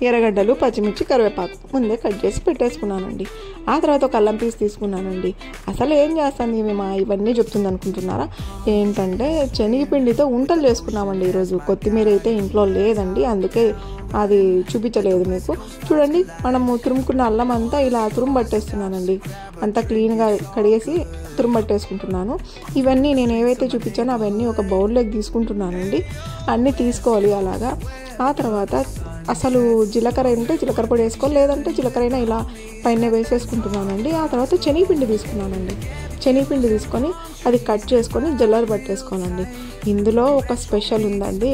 ఎర్రగడ్డలు, పచ్చిమిర్చి, కరివేపాకు ముందే కట్ చేసి పెట్టేసుకున్నానండి. ఆ తర్వాత ఒక అల్లం పీస్ తీసుకున్నానండి. అసలు ఏం చేస్తాను ఇవన్నీ చెప్తుంది అనుకుంటున్నారా? ఏంటంటే శనగపిండితో ఉంటలు చేసుకున్నామండి ఈరోజు. కొత్తిమీర అయితే ఇంట్లో లేదండి, అందుకే అది చూపించలేదు మీకు. చూడండి, మనము తురుముకున్న అల్లం అంతా ఇలా తురుము పట్టేస్తున్నానండి. అంతా క్లీన్గా కడిగేసి తురుము పట్టేసుకుంటున్నాను. ఇవన్నీ నేను ఏవైతే చూపించానో అవన్నీ ఒక బౌల్లోకి తీసుకుంటున్నానండి. అన్నీ తీసుకోవాలి అలాగా. ఆ తర్వాత అసలు జీలకర్ర ఉంటే జీలకర్ర పొడి వేసుకోవాలి, లేదంటే జీలకర్ర ఇలా పైన వేసేసుకుంటున్నానండి. ఆ తర్వాత శనగపిండి తీసుకున్నానండి. శనగపిండి తీసుకొని అది కట్ చేసుకొని జల్లెడ పట్టేసుకోవాలండి. ఇందులో ఒక స్పెషల్ ఉందండి,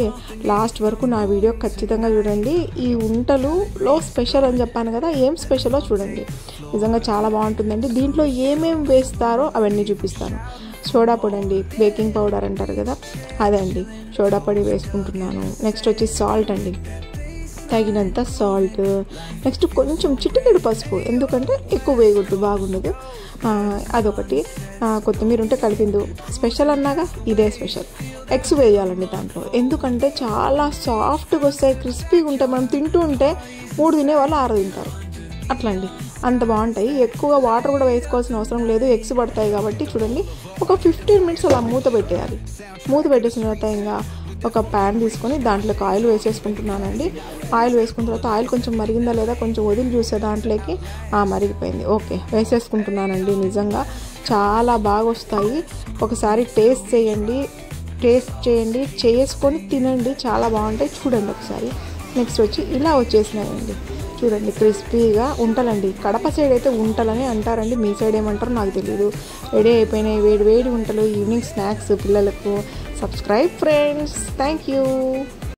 లాస్ట్ వరకు నా వీడియో ఖచ్చితంగా చూడండి. ఈ ఉంటలులో స్పెషల్ అని చెప్పాను కదా, ఏం స్పెషలో చూడండి. నిజంగా చాలా బాగుంటుందండి. దీంట్లో ఏమేమి వేస్తారో అవన్నీ చూపిస్తాను. సోడా పొడి అండి, బేకింగ్ పౌడర్ అంటారు కదా, అదండి. సోడా పొడి వేసుకుంటున్నాను. నెక్స్ట్ వచ్చి సాల్ట్ అండి, తగినంత సాల్ట్. నెక్స్ట్ కొంచెం చిటికెడు పసుపు, ఎందుకంటే ఎక్కువ వేయకూడదు, బాగుండదు. అదొకటి. కొత్తిమీర ఉంటే కలిపిందు. స్పెషల్ అన్నాగా ఇదే స్పెషల్. ఎగ్స్ వేయాలండి దాంట్లో, ఎందుకంటే చాలా సాఫ్ట్గా వస్తాయి, క్రిస్పీగా ఉంటాయి. మనం తింటూ ఉంటే 3 తినేవాళ్ళు 6 తింటారు, అట్లా అండి. అంత బాగుంటాయి. ఎక్కువ వాటర్ కూడా వేసుకోవాల్సిన అవసరం లేదు, ఎగ్స్ పడతాయి కాబట్టి. చూడండి, ఒక 15 మినిట్స్ అలా మూత పెట్టేయాలి. మూత పెట్టేసిన తర్వాత ఇంకా ఒక ప్యాన్ తీసుకొని దాంట్లోకి ఆయిల్ వేసేసుకుంటున్నానండి. ఆయిల్ వేసుకున్న తర్వాత ఆయిల్ కొంచెం మరిగిందా లేదా కొంచెం వదిలి చూసే దాంట్లోకి మరిగిపోయింది. ఓకే, వేసేసుకుంటున్నానండి. నిజంగా చాలా బాగా వస్తాయి. ఒకసారి టేస్ట్ చేయండి, చేసుకొని తినండి, చాలా బాగుంటాయి. చూడండి ఒకసారి. నెక్స్ట్ వచ్చి ఇలా వచ్చేసినాయండి. చూడండి, క్రిస్పీగా ఉంటలండి. కడప సైడ్ అయితే ఉంటలని అంటారండి, మీ సైడ్ ఏమంటారో నాకు తెలియదు. రెడీ అయిపోయినాయి వేడి వేడి ఉంటలు, ఈవినింగ్ స్నాక్స్ పిల్లలకు. Subscribe friends, thank you.